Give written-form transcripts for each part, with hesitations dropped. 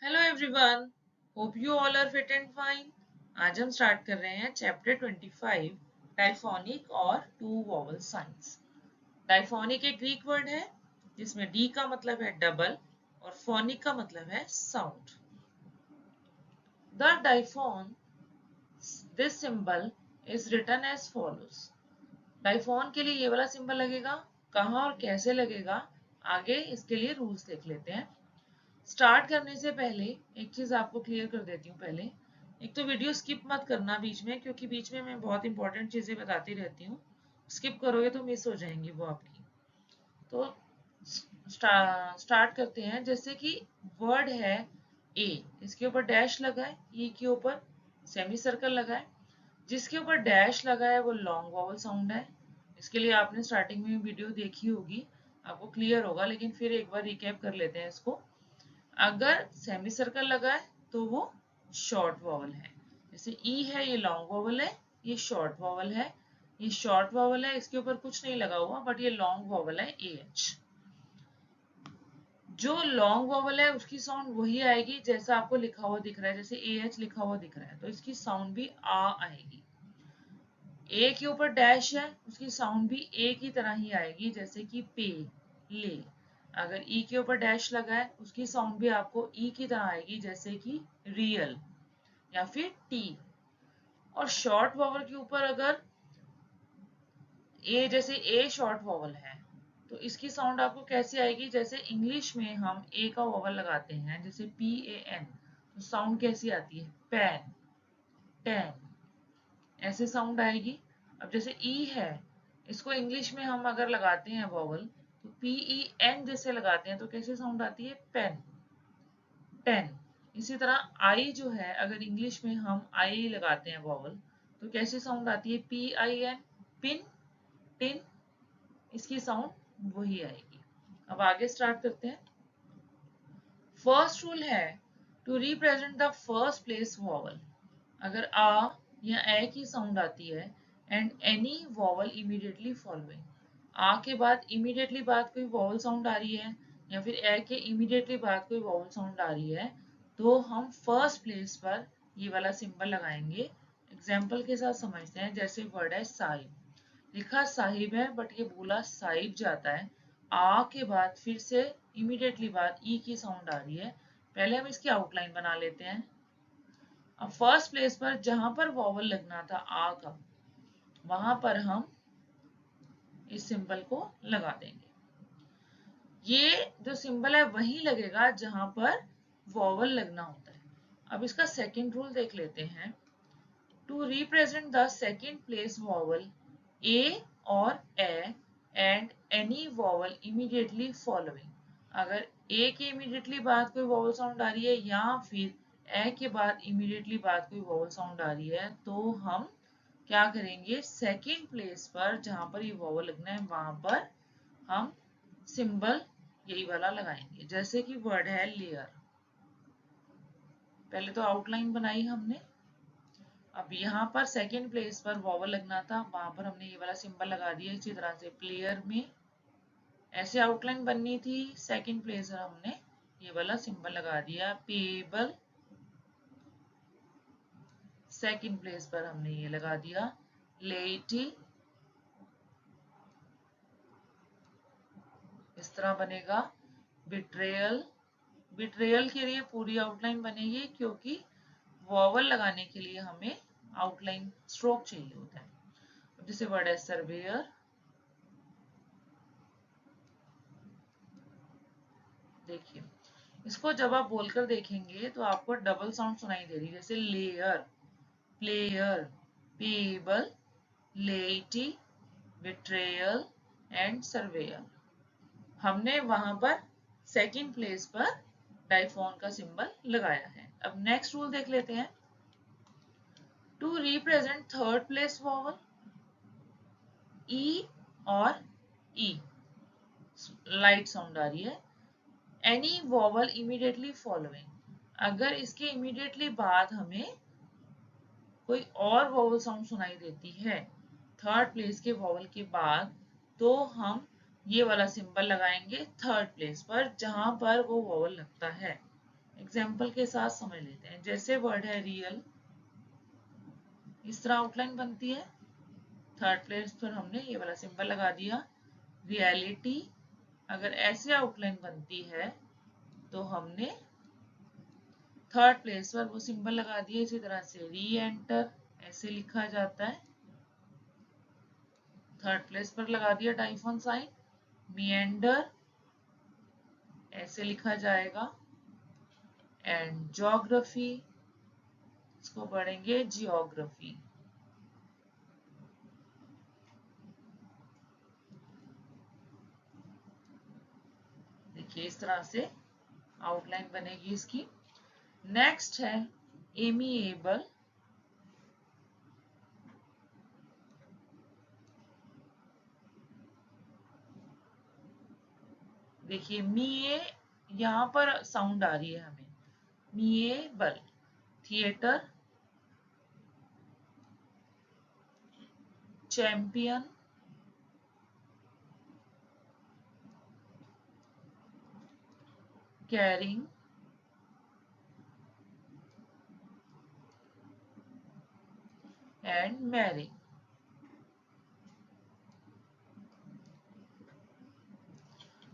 Hello everyone, hope you all are fit and fine. आज हम start कर रहे हैं चैप्टर 25 डायफोनिक और टू वॉवल साइंस। डायफोनिक एक ग्रीक वर्ड है जिसमें डी का मतलब है डबल और फोनिक का मतलब है sound. The diphone this symbol is written as follows. Diphone के लिए ये वाला सिंबल लगेगा, कहाँ और कैसे लगेगा आगे इसके लिए रूल्स देख लेते हैं। स्टार्ट करने से पहले एक चीज आपको क्लियर कर देती हूँ। पहले एक तो वीडियो स्किप मत करना बीच में, क्योंकि बीच में मैं बहुत इंपॉर्टेंट चीजें बताती रहती हूँ। स्किप करोगे तो मिस हो जाएंगी वो आपकी। तो स्टार्ट करते हैं। जैसे कि वर्ड है ए, इसके ऊपर डैश लगा है, ई के ऊपर सेमी सर्कल लगा है। जिसके ऊपर डैश लगा है वो लॉन्ग वॉवल साउंड है। इसके लिए आपने स्टार्टिंग में वीडियो देखी होगी, आपको क्लियर होगा, लेकिन फिर एक बार रिकैप कर लेते हैं इसको। अगर सेमी सर्कल लगा है तो वो शॉर्ट वॉवल है। जैसे ई है, ये लॉन्ग वॉवल है, ये शॉर्ट वॉवल है। ये शॉर्ट वॉवल है, इसके ऊपर कुछ नहीं लगा हुआ, बट ये लॉन्ग वॉवल है ए एच। जो लॉन्ग वॉवल है उसकी साउंड वही आएगी जैसा आपको लिखा हुआ दिख रहा है। जैसे ए एच लिखा हुआ दिख रहा है तो इसकी साउंड भी आ आएगी। ए के ऊपर डैश है, उसकी साउंड भी ए की तरह ही आएगी, जैसे कि पे, ले। अगर ई के ऊपर डैश लगा है उसकी साउंड भी आपको ई की तरह आएगी, जैसे कि रियल या फिर टी। और शॉर्ट वॉवल के ऊपर अगर ए, जैसे ए शॉर्ट वॉवल है तो इसकी साउंड आपको कैसी आएगी, जैसे इंग्लिश में हम ए का वॉवल लगाते हैं, जैसे पी ए एन, तो साउंड कैसी आती है, पैन, टेन, ऐसे साउंड आएगी। अब जैसे ई है, इसको इंग्लिश में हम अगर लगाते हैं वॉवल तो पी ई एन जैसे लगाते हैं तो कैसे साउंड आती है, पेन, टेन। इसी तरह आई जो है, अगर इंग्लिश में हम आई लगाते हैं वॉवल तो कैसे साउंड आती है, P I N, pin, tin. इसकी साउंड वही आएगी। अब आगे स्टार्ट करते हैं। फर्स्ट रूल है to represent the first place vowel. अगर आ या ए की साउंड आती है and any vowel immediately following, आ के बाद इमीडिएटली बाद कोई वॉवल साउंड आ रही है या फिर ए के इमीडिएटली बाद कोई वॉवल साउंड आ रही है, तो हम फर्स्ट प्लेस पर ये वाला सिंबल लगाएंगे। एग्जाम्पल के साथ समझते हैं। जैसे वर्ड है साहिब, लिखा साहिब है बट ये बोला साहिब जाता है। आ के बाद फिर से इमीडिएटली बाद ई की साउंड आ रही है। पहले हम इसकी आउटलाइन बना लेते हैं। अब फर्स्ट प्लेस पर जहां पर वॉवल लगना था आ का, वहां पर हम इस सिंबल को लगा देंगे। ये जो सिंबल है वही लगेगा जहां पर वॉवल लगना होता है। अब इसका सेकंड रूल देख लेते हैं। To represent the second place vowel ए और ए and any vowel immediately following, अगर ए के इमीडिएटली बाद कोई वॉवल साउंड आ रही है या फिर ए के बाद इमीडिएटली बाद कोई वॉवल साउंड आ रही है, तो हम क्या करेंगे, सेकंड प्लेस पर जहां पर ये वॉवल लगना है वहां पर हम सिंबल यही वाला लगाएंगे। जैसे कि वर्ड है लेयर, पहले तो आउटलाइन बनाई हमने। अब यहाँ पर सेकंड प्लेस पर वॉवल लगना था, वहां पर हमने ये वाला सिंबल लगा दिया। इसी तरह से प्लेयर में ऐसे आउटलाइन बननी थी, सेकंड प्लेस पर हमने ये वाला सिंबल लगा दिया। पेबल, सेकंड प्लेस पर हमने ये लगा दिया। लेटी, इस तरह बनेगा। बिट्रेयल, बिट्रेयल के लिए पूरी आउटलाइन बनेगी, क्योंकि वॉवल लगाने के लिए हमें आउटलाइन स्ट्रोक चाहिए होता है। जैसे वर्ड है सर्वेयर, देखिए इसको जब आप बोलकर देखेंगे तो आपको डबल साउंड सुनाई दे रही है, जैसे layer, player, pebble, laity, betrayal and surveyor. हमने वहां पर सेकंड प्लेस पर डाइफोन का सिंबल लगाया है। अब नेक्स्ट रूल देख लेते हैं। To represent third place vowel ई और ई, लाइट साउंड आ रही है। एनी वॉवल इमीडिएटली फॉलोइंग, अगर इसके इमीडिएटली बाद हमें कोई और वॉवल साउंड सुनाई देती है थर्ड प्लेस के वॉवल के बाद, तो हम ये वाला सिंबल लगाएंगे थर्ड प्लेस पर जहां पर वो वॉवल लगता है। एग्जाम्पल के साथ समझ लेते हैं। जैसे वर्ड है रियल, इस तरह आउटलाइन बनती है। थर्ड प्लेस पर हमने ये वाला सिंबल लगा दिया। रियलिटी, अगर ऐसे आउटलाइन बनती है तो हमने थर्ड प्लेस पर वो सिंबल लगा दिया। इसी तरह से री एंटर ऐसे लिखा जाता है, थर्ड प्लेस पर लगा दिया डाइफोन साइन। मिएंडर ऐसे लिखा जाएगा। एंड ज्योग्राफी, इसको पढ़ेंगे जियोग्राफी। देखिए इस तरह से आउटलाइन बनेगी इसकी। नेक्स्ट है एमिएबल। देखिए मिए, यहाँ पर साउंड आ रही है हमें, मिएबल। Theatre, champion, carrying, and marrying.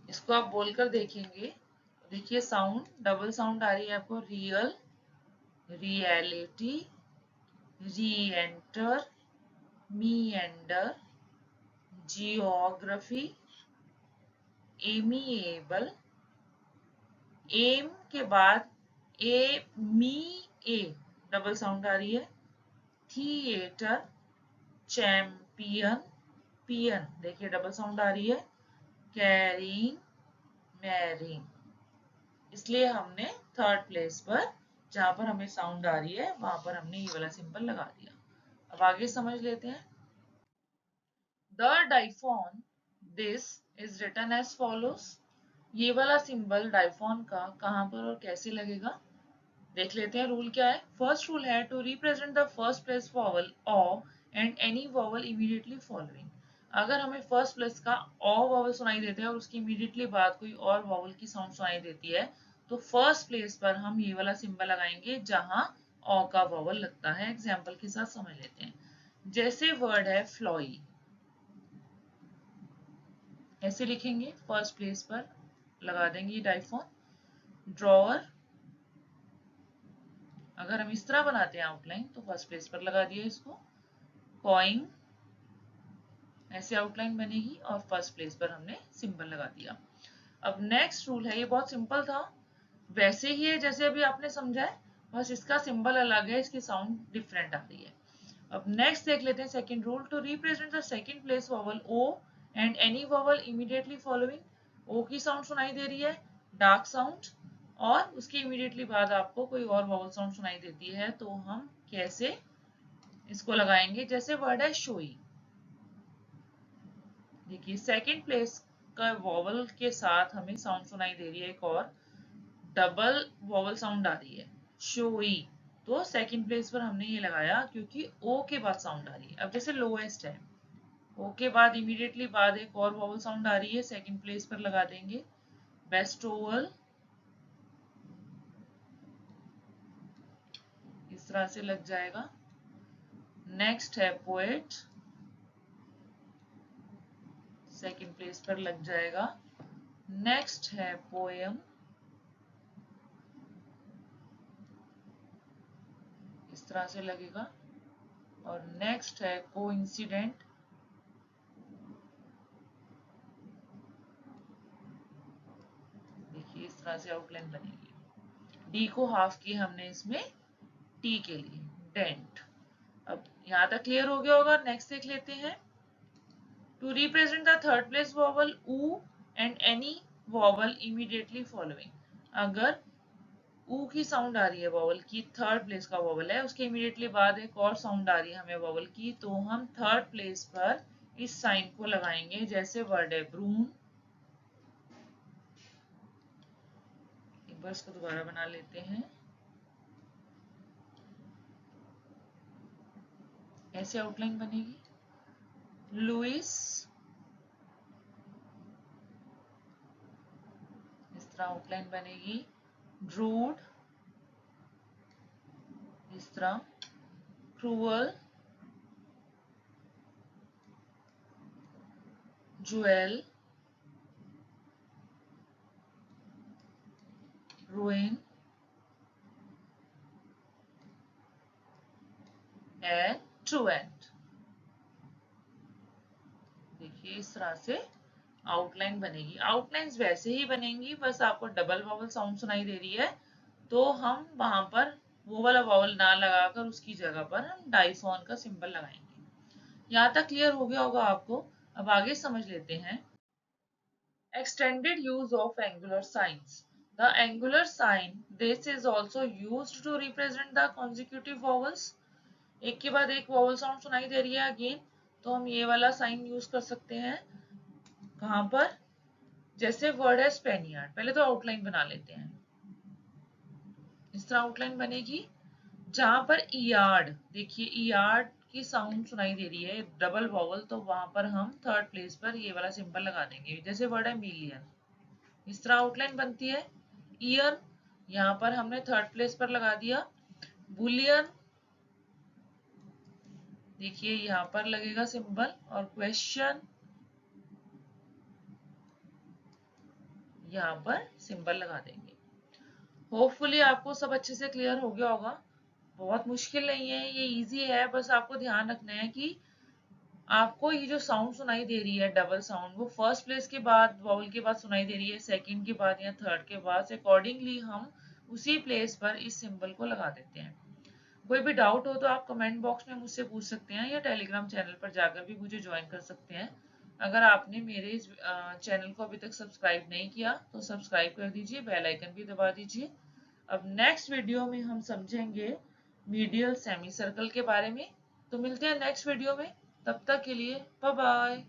इसको आप बोलकर देखेंगे, देखिए साउंड, डबल साउंड आ रही है आपको। Real, reality, reenter, meander, geography, amiable. M के बाद ए मी ए डबल साउंड आ रही है। थिएटर, चैंपियन, पियन देखिए डबल साउंड आ रही है। Carrying, marrying. इसलिए हमने थर्ड प्लेस पर जहां पर हमें साउंड आ रही है वहां पर हमने ये वाला सिंबल लगा दिया। अब आगे समझ लेते हैं। The diphthong this is written as follows. ये वाला सिंबल डाइफोन का कहां पर और कैसे लगेगा देख लेते हैं। रूल क्या है। फर्स्ट रूल है to represent the first place vowel ऑ and any vowel immediately following. अगर हमें फर्स्ट प्लेस का ऑ वॉवल सुनाई देता है और उसकी इमीडिएटली बाद कोई और वॉवल की साउंड सुनाई देती है तो फर्स्ट प्लेस पर हम ये वाला सिंबल लगाएंगे जहां ऑ का वॉवल लगता है। एग्जाम्पल के साथ समझ लेते हैं। जैसे वर्ड है फ्लॉई, ऐसे लिखेंगे, फर्स्ट प्लेस पर लगा देंगे डाइफोन। ड्रॉअर, अगर हम इस तरह बनाते हैं आउटलाइन तो फर्स्ट प्लेस पर लगा दिया इसको। कॉइन, ऐसे आउटलाइन बनेगी और फर्स्ट प्लेस पर हमने सिंबल लगा दिया। अब नेक्स्ट रूल है, ये बहुत सिंपल था, वैसे ही है जैसे अभी आपने समझा है, बस इसका सिंबल अलग है, इसकी साउंड डिफरेंट आ रही है। अब नेक्स्ट देख लेते हैं second rule. To represent the second place vowel ओ and any vowel immediately following. ओ की साउंड सुनाई दे रही है, डार्क साउंड, और उसके इमीडिएटली बाद आपको कोई और वॉवल साउंड सुनाई देती है तो हम कैसे इसको लगाएंगे। जैसे वर्ड है शोई, देखिए सेकंड प्लेस का वॉवल के साथ हमें साउंड सुनाई दे रही है, एक और डबल वॉवल साउंड आ रही है, शोई। तो सेकंड प्लेस पर हमने ये लगाया क्योंकि ओ के बाद साउंड आ रही है। अब जैसे लोएस्ट है, ओ के बाद इमीडिएटली बाद एक और वॉवल साउंड आ रही है, सेकंड प्लेस पर लगा देंगे। बेस्टोवल, इस तरह से लग जाएगा। नेक्स्ट है पोएट, सेकंड प्लेस पर लग जाएगा। नेक्स्ट है पोएम, इस तरह से लगेगा। और नेक्स्ट है कोइंसिडेंट, देखिए इस तरह से आउटलाइन बनेगी। डी को हाफ की हमने इसमें टी के लिए, डेंट। अब यहां तक क्लियर हो गया होगा। नेक्स्ट देख लेते हैं। To represent the third place vowel ऊ and any vowel immediately following. अगर ऊ की साउंड आ रही है वॉवल की, थर्ड प्लेस का वॉवल है, उसके इमीडिएटली बाद एक और साउंड आ रही है हमें वॉवल की, तो हम थर्ड प्लेस पर इस साइन को लगाएंगे। जैसे वर्ड है ब्रून, एक बार इसको दोबारा बना लेते हैं। ऐसे आउटलाइन बनेगी। लुइस, इस तरह आउटलाइन बनेगी। ड्रूड, तरह cruel, jewel, ruin and truant। देखिए इस तरह से आउटलाइन बनेगी। आउटलाइंस वैसे ही बनेंगी, बस आपको डबल वावल साउंड सुनाई दे रही है तो हम वहां पर वो वाला वावल ना लगाकर उसकी जगह पर हम डाइफोन का सिंबल लगाएंगे। यहाँ तक क्लियर हो गया होगा आपको। अब आगे समझ लेते हैं। Extended use of angular signs. The angular sign, this is also used to represent the consecutive vowels. एक के बाद एक vowel sound सुनाई दे रही है अगेन, तो हम ये वाला साइन यूज कर सकते हैं। कहाँ पर? जैसे वर्ड है स्पेनियर्ड, पहले तो आउटलाइन बना लेते हैं। इस तरह आउटलाइन बनेगी। जहां पर ईयार्ड, देखिए ईयार्ड की साउंड सुनाई दे रही है डबल वॉवल, तो वहां पर हम थर्ड प्लेस पर ये वाला सिंबल लगा देंगे। जैसे वर्ड है मिलियन, इस तरह आउटलाइन बनती है। ईयर, यहाँ पर हमने थर्ड प्लेस पर लगा दिया। बुलियन, देखिए यहाँ पर लगेगा सिंबल। और क्वेश्चन, यहाँ पर सिंबल लगा देंगे। होपफुली आपको सब अच्छे से क्लियर हो गया होगा। बहुत मुश्किल नहीं है, ये इजी है। बस आपको ध्यान रखना है कि आपको ये जो साउंड सुनाई दे रही है डबल साउंड, वो फर्स्ट प्लेस के बाद वाउल के बाद सुनाई दे रही है, सेकंड के बाद या थर्ड के बाद, अकॉर्डिंगली हम उसी प्लेस पर इस सिंबल को लगा देते हैं। कोई भी डाउट हो तो आप कमेंट बॉक्स में मुझसे पूछ सकते हैं या टेलीग्राम चैनल पर जाकर भी मुझे ज्वाइन कर सकते हैं। अगर आपने मेरे इस चैनल को अभी तक सब्सक्राइब नहीं किया तो सब्सक्राइब कर दीजिए, बेल आइकन भी दबा दीजिए। अब नेक्स्ट वीडियो में हम समझेंगे मीडियल सेमी सर्कल के बारे में। तो मिलते हैं नेक्स्ट वीडियो में, तब तक के लिए बाय बाय।